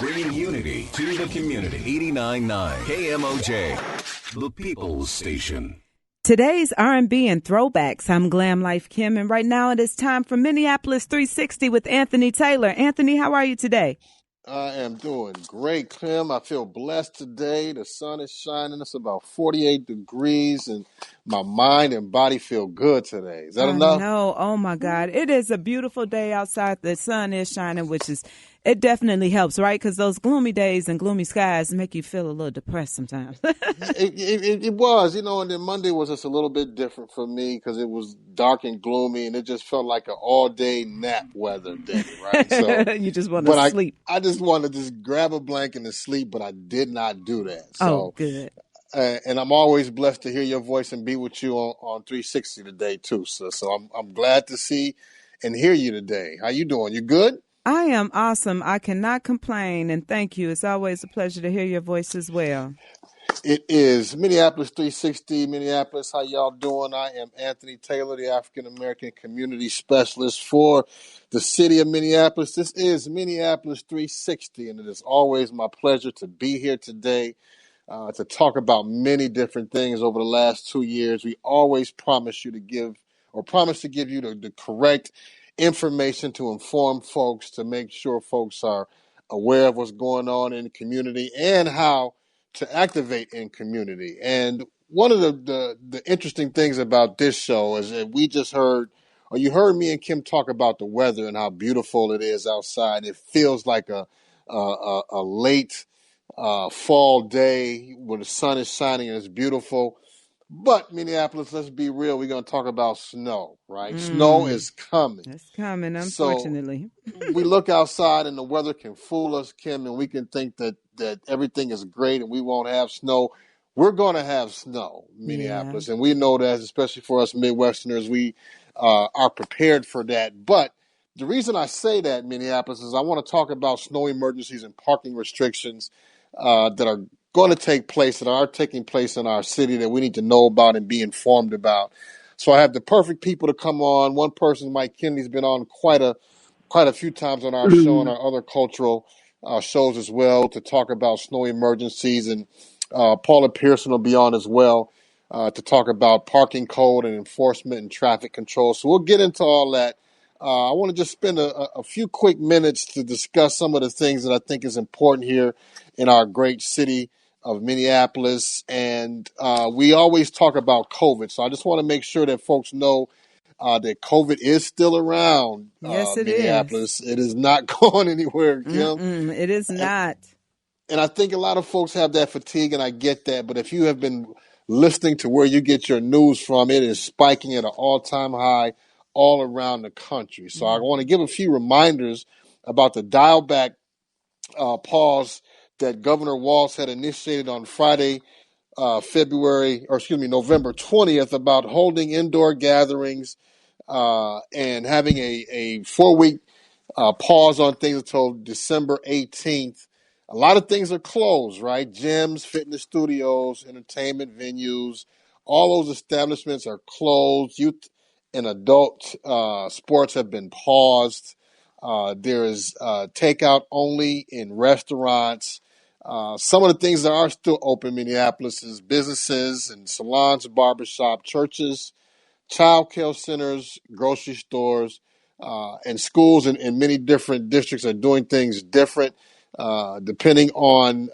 Bringing unity to the community. 89.9 KMOJ, the People's Station. Today's R&B and throwbacks. I'm Glam Life Kim, and right now it is time for Minneapolis 360 with Anthony Taylor. Anthony, how are you today? I am doing great, Kim. I feel blessed today. The sun is shining. It's about 48 degrees, and my mind and body feel good today. Is that I enough? know. Oh, my God. It is a beautiful day outside. The sun is shining, it definitely helps, right? Because those gloomy days and gloomy skies make you feel a little depressed sometimes. It was, and then Monday was just a little bit different for me because it was dark and gloomy, and it just felt like an all-day nap weather day, right? So, You just want to but sleep. I just wanted to just grab a blanket and sleep, but I did not do that. Oh, So, good. and I'm always blessed to hear your voice and be with you on 360 today too. So I'm glad to see and hear you today. How you doing? You good? I am awesome. I cannot complain, and thank you. It's always a pleasure to hear your voice as well. It is Minneapolis 360. Minneapolis, how y'all doing? I am Anthony Taylor, the African American Community Specialist for the city of Minneapolis. This is Minneapolis 360, and it is always my pleasure to be here today to talk about many different things over the last 2 years. We always promise you to give you the correct information to inform folks, to make sure folks are aware of what's going on in the community and how to activate in community. And one of the interesting things about this show is that you heard me and Kim talk about the weather and how beautiful it is outside. It feels like a late fall day where the sun is shining and it's beautiful. But Minneapolis, let's be real, we're going to talk about snow, right? Snow is coming. It's coming, So unfortunately. we look outside and the weather can fool us, Kim, and we can think that everything is great and we won't have snow. We're going to have snow, Yeah. Minneapolis, and we know that, especially for us Midwesterners, we are prepared for that. But the reason I say that, Minneapolis, is I want to talk about snow emergencies and parking restrictions that are going to take place, that are taking place in our city that we need to know about and be informed about. So I have the perfect people to come on. One person, Mike Kenney's been on quite a few times on our show and our other cultural shows as well to talk about snow emergencies. And Paula Pearson will be on as well to talk about parking code and enforcement and traffic control. So we'll get into all that. I want to just spend a few quick minutes to discuss some of the things that I think is important here in our great city of Minneapolis. And we always talk about COVID. So I just want to make sure that folks know that COVID is still around, Yes, it is. Minneapolis. It is not going anywhere, Kim. It is And, not. and I think a lot of folks have that fatigue, and I get that. But if you have been listening to where you get your news from, it is spiking at an all-time high all around the country. So I want to give a few reminders about the dial-back pause that Governor Walz had initiated on Friday, November 20th, about holding indoor gatherings and having a 4-week pause on things until December 18th. A lot of things are closed, right? Gyms, fitness studios, entertainment venues, all those establishments are closed. Youth and adult sports have been paused. There is takeout only in restaurants. Some of the things that are still open in Minneapolis is businesses and salons, barbershop, churches, child care centers, grocery stores, and schools in many different districts are doing things different depending on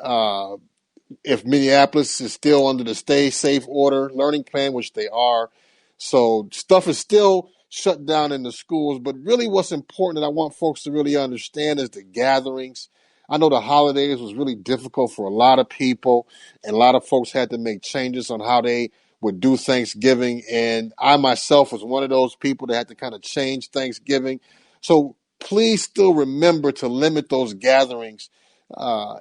if Minneapolis is still under the Stay Safe Order learning plan, which they are. So stuff is still shut down in the schools. But really what's important that I want folks to really understand is the gatherings. I know the holidays was really difficult for a lot of people, and a lot of folks had to make changes on how they would do Thanksgiving. And I myself was one of those people that had to kind of change Thanksgiving. So please still remember to limit those gatherings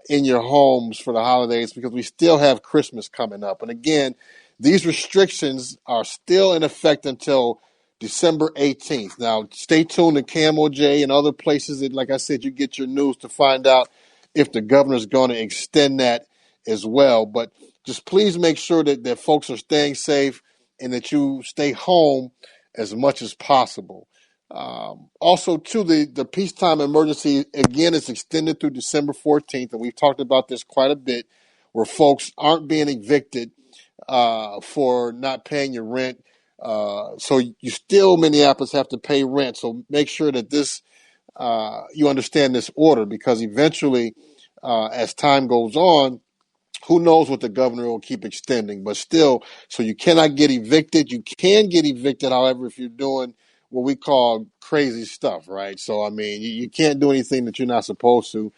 in your homes for the holidays because we still have Christmas coming up. And again, these restrictions are still in effect until December 18th. Now, stay tuned to KMOJ and other places that, like I said, you get your news to find out if the governor's going to extend that as well. But just please make sure that folks are staying safe and that you stay home as much as possible. Also, too, the peacetime emergency, again, is extended through December 14th, and we've talked about this quite a bit, where folks aren't being evicted for not paying your rent. So you still, Minneapolis, have to pay rent. So make sure that you understand this order, because eventually, as time goes on, who knows what the governor will keep extending. But still, so you cannot get evicted. You can get evicted, however, if you're doing what we call crazy stuff, right? So, I mean, you can't do anything that you're not supposed to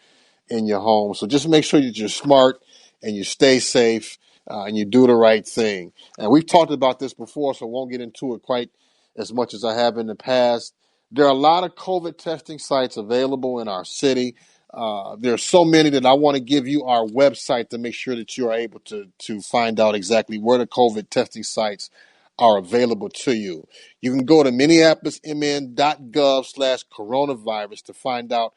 in your home. So just make sure that you're smart and you stay safe and you do the right thing. And we've talked about this before, so I won't get into it quite as much as I have in the past. There are a lot of COVID testing sites available in our city. There are so many that I want to give you our website to make sure that you are able to find out exactly where the COVID testing sites are available to you. You can go to minneapolismn.gov/coronavirus to find out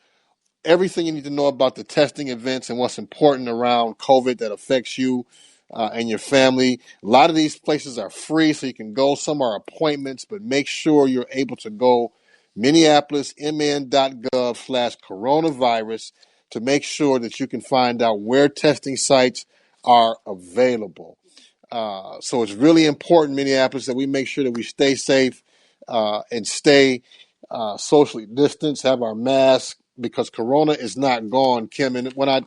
everything you need to know about the testing events and what's important around COVID that affects you and your family. A lot of these places are free, so you can go. Some are appointments, but make sure you're able to go minneapolismn.gov/coronavirus to make sure that you can find out where testing sites are available. So it's really important, Minneapolis, that we make sure that we stay safe and stay socially distanced, have our masks, because Corona is not gone, Kim. And when I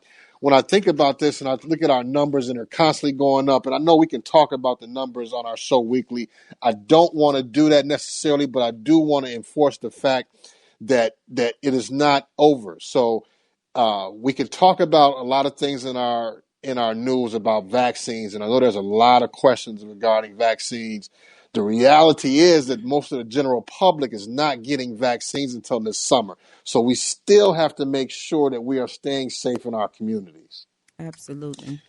think about this and I look at our numbers and they're constantly going up, and I know we can talk about the numbers on our show weekly. I don't want to do that necessarily, but I do want to enforce the fact that it is not over. So we can talk about a lot of things in our news about vaccines, and I know there's a lot of questions regarding vaccines. The reality is that most of the general public is not getting vaccines until this summer. So we still have to make sure that we are staying safe in our communities. Absolutely.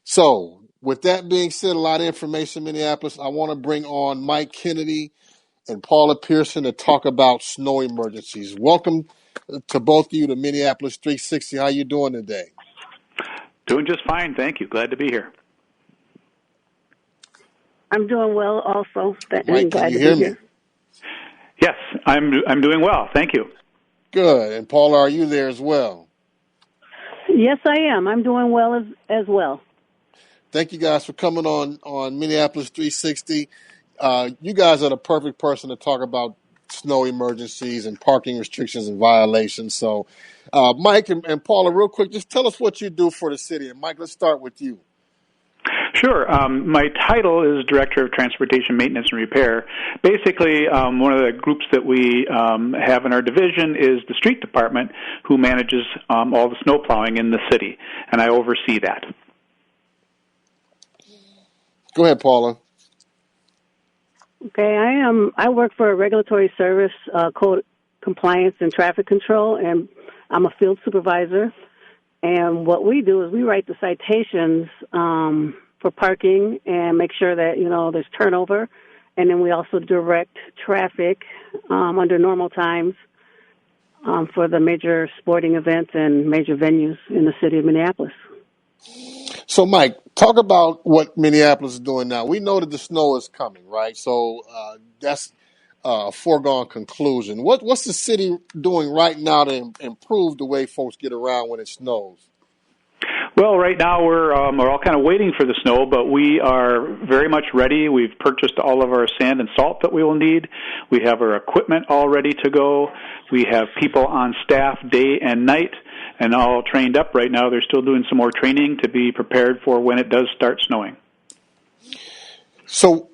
So with that being said, a lot of information, Minneapolis. I want to bring on Mike Kennedy and Paula Pearson to talk about snow emergencies. Welcome to both of you to Minneapolis 360. How you doing today? Doing just fine, thank you. Glad to be here. I'm doing well also. Mike, can you hear me? Yes, I'm doing well, thank you. Good. And Paula, are you there as well? Yes, I am. I'm doing well as well. Thank you guys for coming on Minneapolis 360. You guys are the perfect person to talk about snow emergencies and parking restrictions and violations. So, Mike and Paula, real quick, just tell us what you do for the city. And Mike, let's start with you. Sure. My title is Director of Transportation Maintenance and Repair. Basically, one of the groups that we have in our division is the street department, who manages all the snow plowing in the city, and I oversee that. Go ahead, Paula. Okay, I work for a regulatory service, code compliance and traffic control, and I'm a field supervisor. And what we do is we write the citations for parking and make sure that, there's turnover. And then we also direct traffic under normal times for the major sporting events and major venues in the city of Minneapolis. So, Mike, talk about what Minneapolis is doing now. We know that the snow is coming, right? So that's a foregone conclusion. What's the city doing right now to improve the way folks get around when it snows? Well, right now we're all kind of waiting for the snow, but we are very much ready. We've purchased all of our sand and salt that we will need. We have our equipment all ready to go. We have people on staff day and night and all trained up right now. They're still doing some more training to be prepared for when it does start snowing. So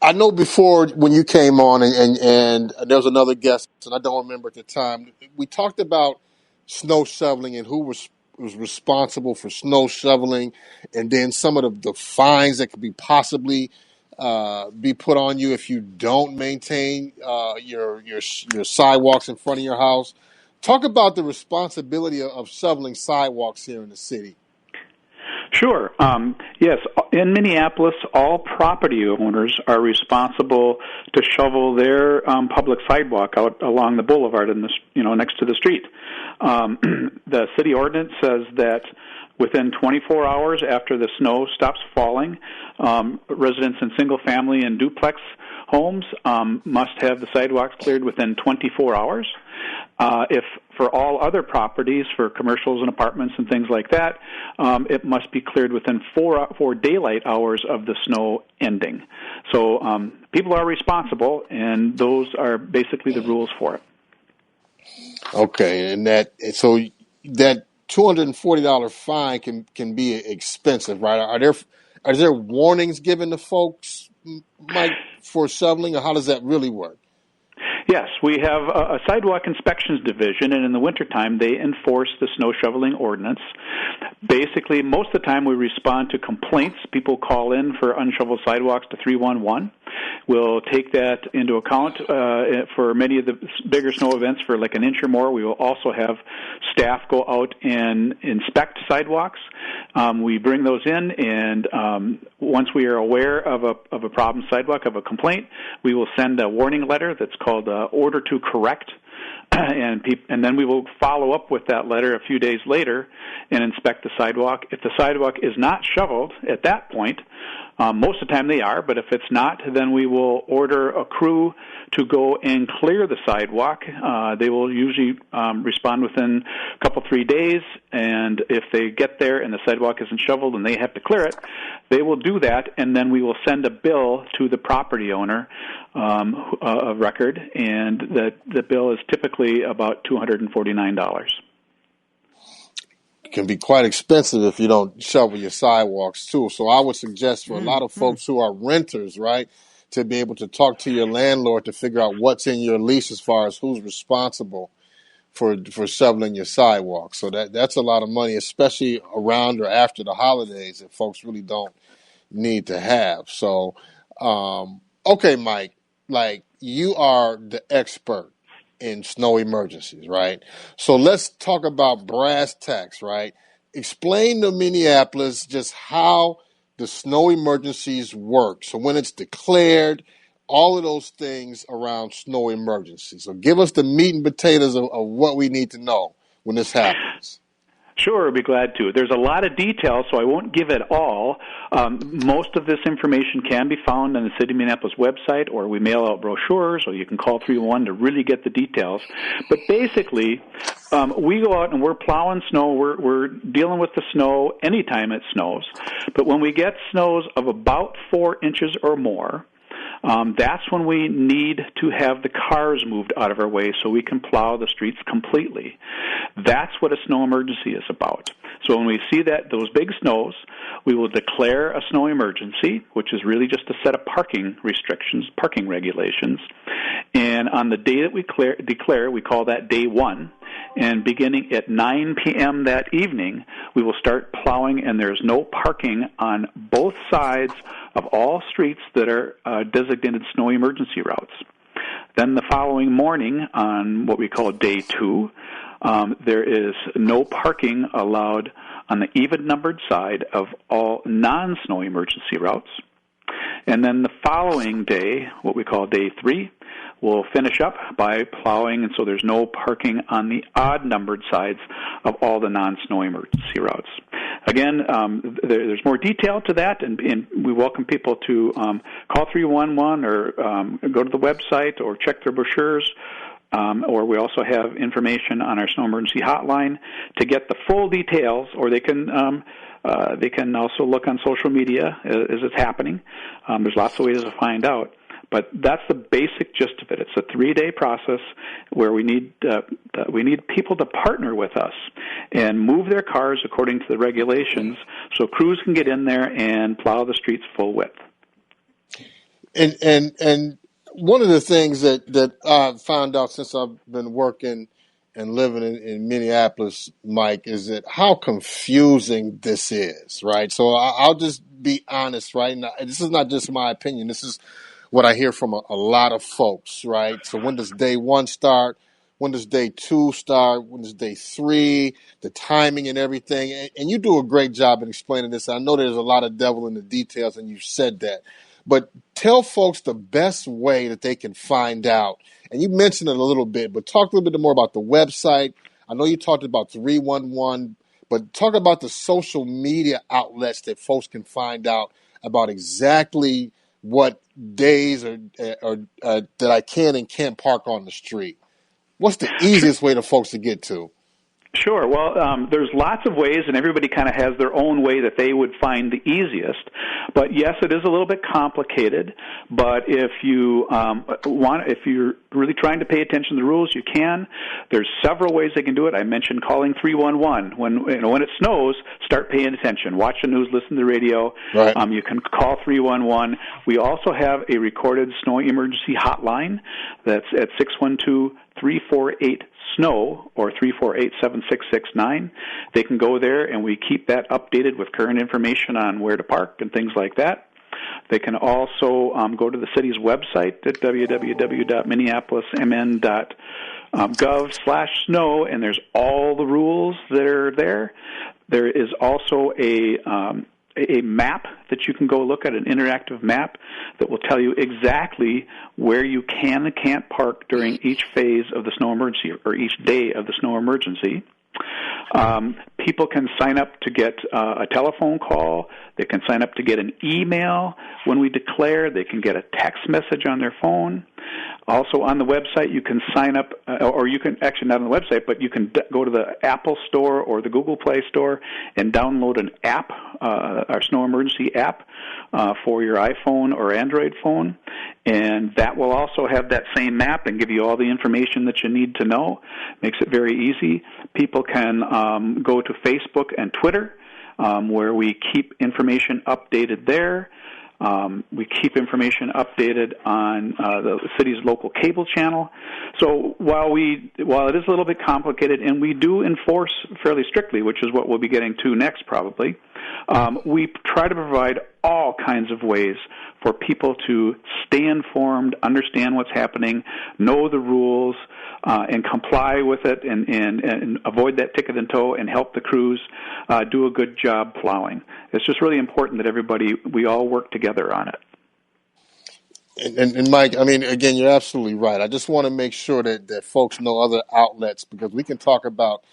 I know before when you came on and there was another guest, and I don't remember at the time, we talked about snow shoveling and who was responsible for snow shoveling, and then some of the fines that could be possibly be put on you if you don't maintain your sidewalks in front of your house. Talk about the responsibility of shoveling sidewalks here in the city. Sure. Yes, in Minneapolis, all property owners are responsible to shovel their public sidewalk out along the boulevard and next to the street. The city ordinance says that within 24 hours after the snow stops falling, residents in single family and duplex homes must have the sidewalks cleared within 24 hours. If for all other properties, for commercials and apartments and things like that, it must be cleared within four daylight hours of the snow ending. So people are responsible, and those are basically the rules for it. Okay, and that $240 fine can be expensive, right? Are there warnings given to folks, Mike, for shoveling, or how does that really work? Yes, we have a sidewalk inspections division, and in the wintertime, they enforce the snow shoveling ordinance. Basically, most of the time we respond to complaints. People call in for unshoveled sidewalks to 311. We'll take that into account for many of the bigger snow events for like an inch or more. We will also have staff go out and inspect sidewalks. We bring those in, and once we are aware of a problem sidewalk, of a complaint, we will send a warning letter that's called Order to Correct, and then we will follow up with that letter a few days later and inspect the sidewalk. If the sidewalk is not shoveled at that point, most of the time they are, but if it's not, then we will order a crew to go and clear the sidewalk. They will usually respond within a couple, 3 days, and if they get there and the sidewalk isn't shoveled and they have to clear it, they will do that, and then we will send a bill to the property owner of record, and the bill is typically about $249. Can be quite expensive if you don't shovel your sidewalks too. So I would suggest for a lot of folks who are renters, right, to be able to talk to your landlord to figure out what's in your lease as far as who's responsible for shoveling your sidewalks. So that's a lot of money, especially around or after the holidays that folks really don't need to have. So, okay, Mike, like you are the expert in snow emergencies, right? So let's talk about brass tacks, right? Explain to Minneapolis just how the snow emergencies work. So when it's declared, all of those things around snow emergencies. So give us the meat and potatoes of what we need to know when this happens. Sure, I'd be glad to. There's a lot of details, so I won't give it all. Most of this information can be found on the City of Minneapolis website, or we mail out brochures, or you can call 311 to really get the details. But basically, we go out and we're plowing snow. We're dealing with the snow anytime it snows. But when we get snows of about 4 inches or more, that's when we need to have the cars moved out of our way so we can plow the streets completely. That's what a snow emergency is about. So when we see those big snows, we will declare a snow emergency, which is really just a set of parking restrictions, parking regulations. And on the day that we declare, we call that day one. And beginning at 9 p.m. that evening, we will start plowing, and there's no parking on both sides of all streets that are designated snow emergency routes. Then the following morning, on what we call day two, there is no parking allowed on the even-numbered side of all non-snow emergency routes. And then the following day, what we call day three, we'll finish up by plowing, and so there's no parking on the odd-numbered sides of all the non-snow emergency routes. Again, there's more detail to that, and we welcome people to call 311 or go to the website or check their brochures, or we also have information on our snow emergency hotline to get the full details, or they can also look on social media as it's happening. There's lots of ways to find out. But that's the basic gist of it. It's a 3-day process where we need people to partner with us and move their cars according to the regulations so crews can get in there and plow the streets full width. And one of the things that I've found out since I've been working and living in Minneapolis, Mike, is that how confusing this is, right? So I'll just be honest right now. This is not just my opinion. This is what I hear from a lot of folks, right? So when does day one start? When does day two start? When does day three? The timing and everything. And you do a great job in explaining this. I know there's a lot of devil in the details, and you said that. But tell folks the best way that they can find out. And you mentioned it a little bit, but talk a little bit more about the website. I know you talked about 311, but talk about the social media outlets that folks can find out about exactly what days that I can and can't park on the street? What's the easiest way to folks to get to? Sure. Well, there's lots of ways, and everybody kind of has their own way that they would find the easiest. But yes, it is a little bit complicated. But if you if you're really trying to pay attention to the rules, you can. There's several ways they can do it. I mentioned calling 311. When it snows, start paying attention. Watch the news, listen to the radio. Right. You can call 311. We also have a recorded snow emergency hotline that's at 612-348-SNOW or 348-7669. They can go there, and we keep that updated with current information on where to park and things like that. They can also go to the city's website at www.minneapolismn.gov/snow, and there's all the rules that are there. There is also a map that you can go look at, an interactive map that will tell you exactly where you can and can't park during each phase of the snow emergency or each day of the snow emergency. People can sign up to get a telephone call. They can sign up to get an email when we declare. They can get a text message on their phone. Also on the website, you can sign up, or you can, actually not on the website, but you can go to the Apple Store or the Google Play Store and download an app, our Snow Emergency app, for your iPhone or Android phone. And that will also have that same map and give you all the information that you need to know. Makes it very easy. People can go to Facebook and Twitter, where we keep information updated there. We keep information updated on the city's local cable channel. So while it is a little bit complicated, and we do enforce fairly strictly, which is what we'll be getting to next probably, we try to provide all kinds of ways for people to stay informed, understand what's happening, know the rules, and comply with it, and avoid that ticket and tow, and help the crews do a good job plowing. It's just really important that we all work together on it. And Mike, I mean, again, you're absolutely right. I just want to make sure that folks know other outlets, because we can talk about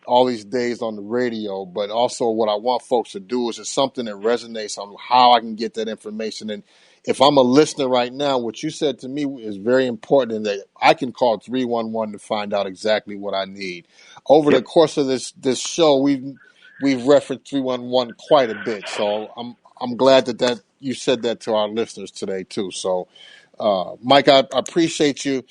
all these days on the radio, but also what I want folks to do is just something that resonates on how I can get that information. And if I'm a listener right now, what you said to me is very important, in that I can call 311 to find out exactly what I need. Over the course of this show, we've referenced 311 quite a bit, so I'm glad that you said that to our listeners today too. So, Mike, I appreciate you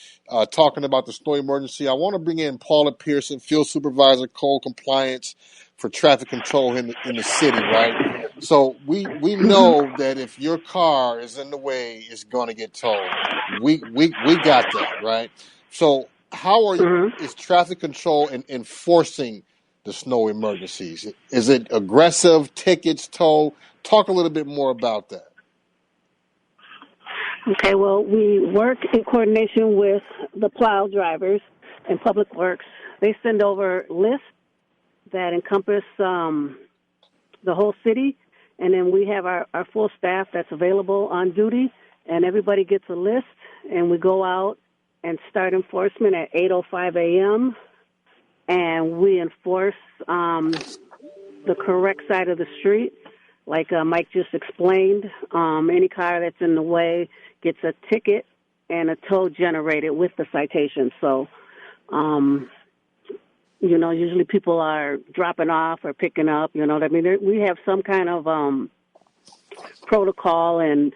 talking about the snow emergency. I want to bring in Paula Pearson, Field Supervisor, Code Compliance for Traffic Control in the city, right? So we know that if your car is in the way, it's going to get towed. We got that, right? So how is traffic control enforcing the snow emergencies? Is it aggressive, tickets, tow? Talk a little bit more about that. Okay, well, we work in coordination with the plow drivers and Public Works. They send over lists that encompass the whole city, and then we have our full staff that's available on duty, and everybody gets a list, and we go out and start enforcement at 8:05 a.m., and we enforce the correct side of the street. Like Mike just explained, any car that's in the way gets a ticket and a tow generated with the citation. So, usually people are dropping off or picking up, what I mean? We have some kind of protocol and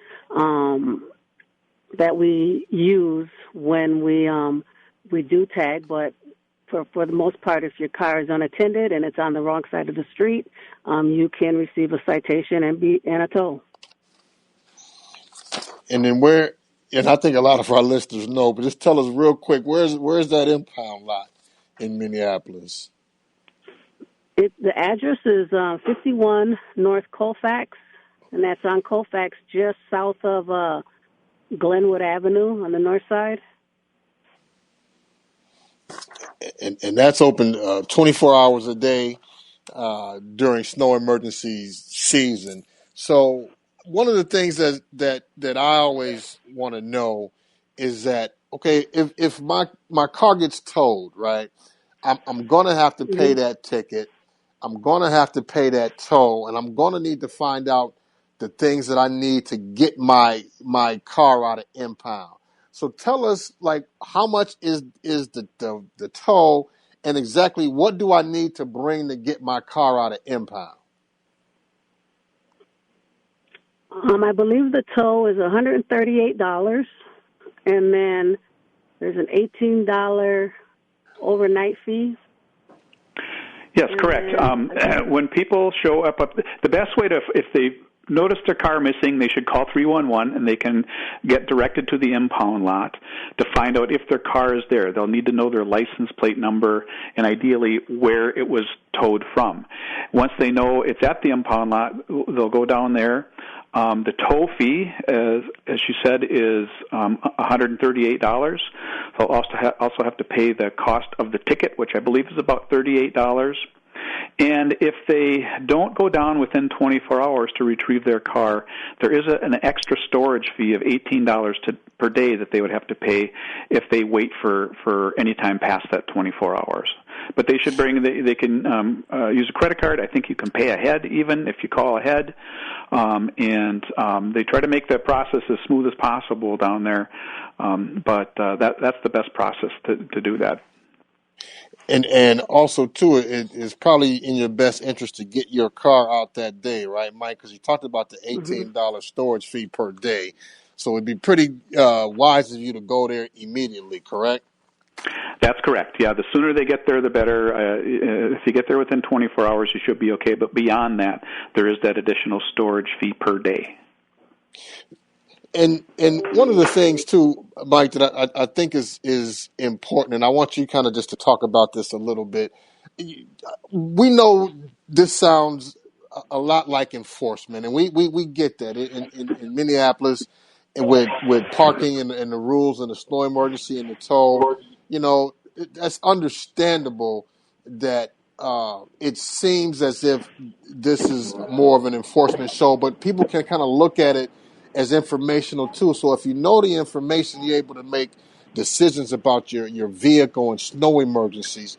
that we use when we do tag, but for the most part, if your car is unattended and it's on the wrong side of the street, you can receive a citation and a tow. And then and I think a lot of our listeners know, but just tell us real quick, where's that impound lot in Minneapolis? The address is 51 North Colfax, and that's on Colfax, just south of Glenwood Avenue on the north side. And that's open 24 hours a day during snow emergency season. So one of the things that I always want to know is that, okay, if my car gets towed, right, I'm going to have to pay that ticket. I'm going to have to pay that toll, and I'm going to need to find out the things that I need to get my car out of impound. So tell us, like, how much is the tow, and exactly what do I need to bring to get my car out of impound? I believe the tow is $138, and then there's an $18 overnight fee. Yes, correct. When people show up, the best way to, if they notice their car missing, they should call 311, and they can get directed to the impound lot to find out if their car is there. They'll need to know their license plate number and ideally where it was towed from. Once they know it's at the impound lot, they'll go down there. The tow fee, as you said, is $138. They'll also have to pay the cost of the ticket, which I believe is about $38. And if they don't go down within 24 hours to retrieve their car, there is an extra storage fee of $18 per day that they would have to pay if they wait for any time past that 24 hours. But they should they can use a credit card. I think you can pay ahead even if you call ahead. And they try to make that process as smooth as possible down there. But that's the best process to do that. And also, too, it is probably in your best interest to get your car out that day, right, Mike? Because you talked about the $18 storage fee per day. So it'd be pretty wise of you to go there immediately, correct? That's correct. Yeah, the sooner they get there, the better. If you get there within 24 hours, you should be okay. But beyond that, there is that additional storage fee per day. And one of the things too, Mike, that I think is important, and I want you kind of just to talk about this a little bit. We know this sounds a lot like enforcement, and we get that in Minneapolis, and with parking and the rules and the snow emergency and the tow. That's understandable that it seems as if this is more of an enforcement show, but people can kind of look at it as informational too. So if you know the information, you're able to make decisions about your vehicle and snow emergencies.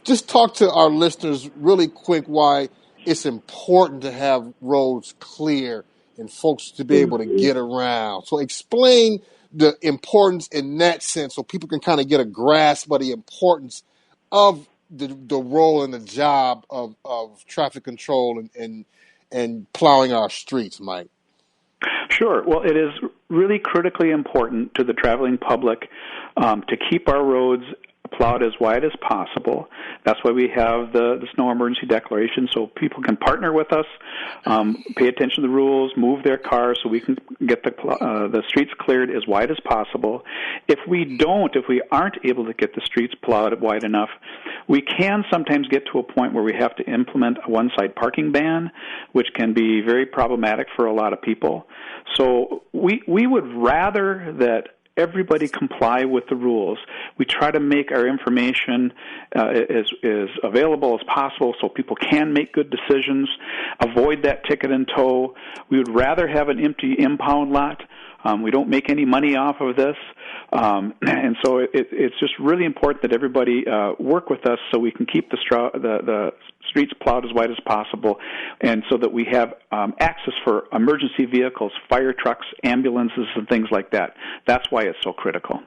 Just talk to our listeners really quick why it's important to have roads clear and folks to be able to get around. So explain the importance in that sense so people can kind of get a grasp of the importance of the role and the job of traffic control and plowing our streets, Mike. Sure. Well, it is really critically important to the traveling public to keep our roads plowed as wide as possible. That's why we have the snow emergency declaration, so people can partner with us, pay attention to the rules, move their cars so we can get the streets cleared as wide as possible. If we aren't able to get the streets plowed wide enough, we can sometimes get to a point where we have to implement a one-side parking ban, which can be very problematic for a lot of people. So we would rather that everybody comply with the rules. We try to make our information as available as possible so people can make good decisions, avoid that ticket and tow. We would rather have an empty impound lot. We don't make any money off of this. And so it's just really important that everybody work with us so we can keep the streets plowed as wide as possible, and so that we have access for emergency vehicles, fire trucks, ambulances, and things like that. That's why it's so critical.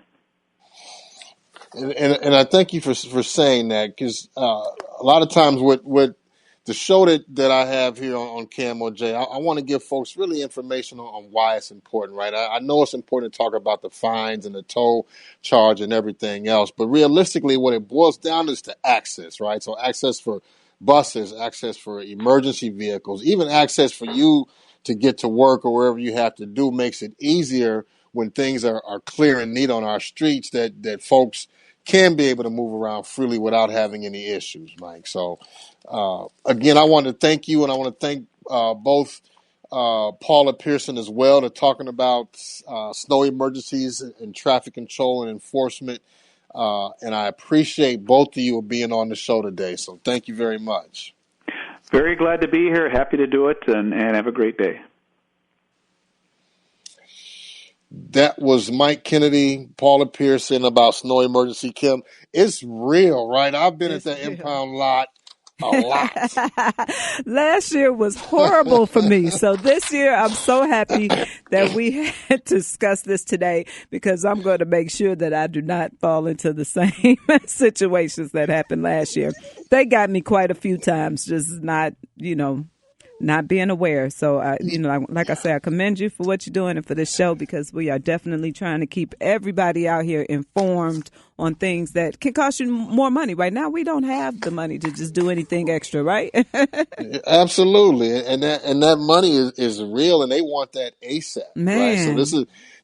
And I thank you for saying that, because a lot of times with the show that I have here on KMOJ, I want to give folks really information on why it's important, right? I know it's important to talk about the fines and the toll charge and everything else, but realistically what it boils down to is to access, right? So access for buses, access for emergency vehicles, even access for you to get to work or wherever you have to do makes it easier when things are clear and neat on our streets that folks can be able to move around freely without having any issues, Mike. So, again, I want to thank you, and I want to thank both Paula Pearson as well to talking about snow emergencies and traffic control and enforcement. And I appreciate both of you being on the show today. So thank you very much. Very glad to be here. Happy to do it, and have a great day. That was Mike Kennedy, Paula Pearson about snow emergency. Kim, it's real, right? I've been at the impound lot A lot. Last year was horrible for me. So this year, I'm so happy that we had to discuss this today because I'm going to make sure that I do not fall into the same situations that happened last year. They got me quite a few times, just not, not being aware. So, like I say, I commend you for what you're doing and for this show because we are definitely trying to keep everybody out here informed on things that can cost you more money. Right now, we don't have the money to just do anything extra, right? Absolutely, and that money is real, and they want that ASAP, right? So Man.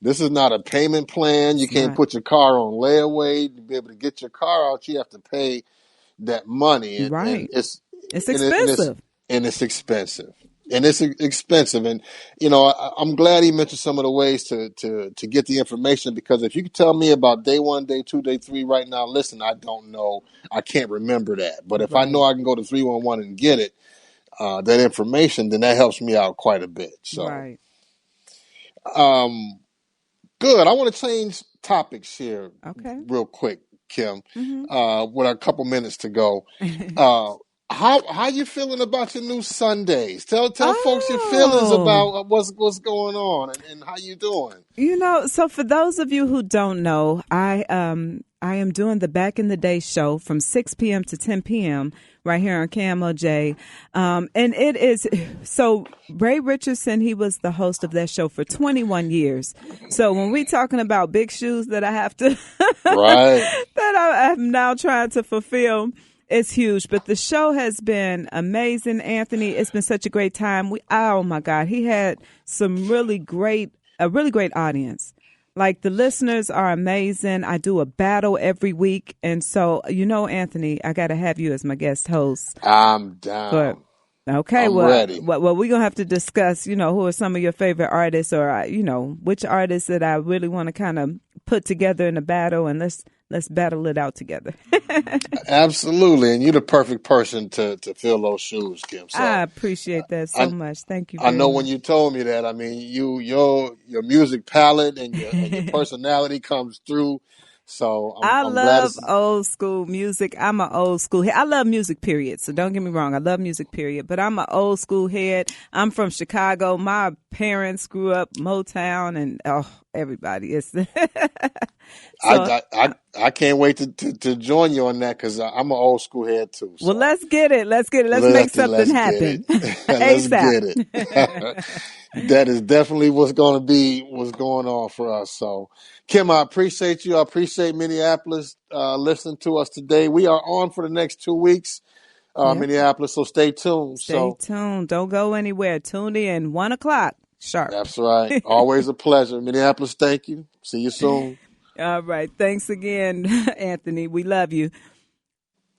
this is not a payment plan. You It's can't not. put your car on layaway to be able to get your car out. You have to pay that money, and Right. it's It's and, it, and it's expensive. and it's expensive. And it's expensive, and I'm glad he mentioned some of the ways to get the information because if you could tell me about day 1, day 2, day 3 right now, listen, I don't know, I can't remember that. But if I know Right. I can go to 311 and get it, that information, then that helps me out quite a bit. So, Right. um, good. I want to change topics here Okay. real quick, Kim. Hmm. With a couple minutes to go. Uh, how you feeling about your new Sundays? Tell folks your feelings Oh. about what's going on and how you doing. So for those of you who don't know, I am doing the Back in the Day show from 6 p.m. to 10 p.m. right here on KMOJ. And it is so Ray Richardson, he was the host of that show for 21 years. So when we talking about big shoes that I have to Right. that I'm now trying to fulfill, it's huge, but the show has been amazing, Anthony. It's been such a great time. Oh my God, he had a really great audience. Like the listeners are amazing. I do a battle every week, and so Anthony, I got to have you as my guest host. I'm But down. okay, I'm well, ready. we're gonna have to discuss. Who are some of your favorite artists, or which artists that I really want to kind of put together in a battle, and let's battle it out together. Absolutely. And you're the perfect person to fill those shoes, Kim. I So appreciate that so I much. Thank you I very know when much. you told me that, I mean, your music palette and your personality comes through. So I I'm glad love it's old school music. I'm an old school head. I love music, period. So don't get me wrong. I love music, period. But I'm an old school head. I'm from Chicago. My parents grew up Motown and everybody. It's so. I can't wait to join you on that because I'm an old school head too. Well, So let's get it. Let's get it. Let's make something let's get it. happen Let's get ASAP. it. That is definitely what's going on for us. So, Kim, I appreciate you. I appreciate Minneapolis listening to us today. We are on for the next 2 weeks, Yep. Minneapolis. So stay tuned. Stay So tuned. Don't go anywhere. Tune in 1:00 sharp. that's right. Always a pleasure, Minneapolis. Thank you. See you soon. All right. Thanks again, Anthony. We love you.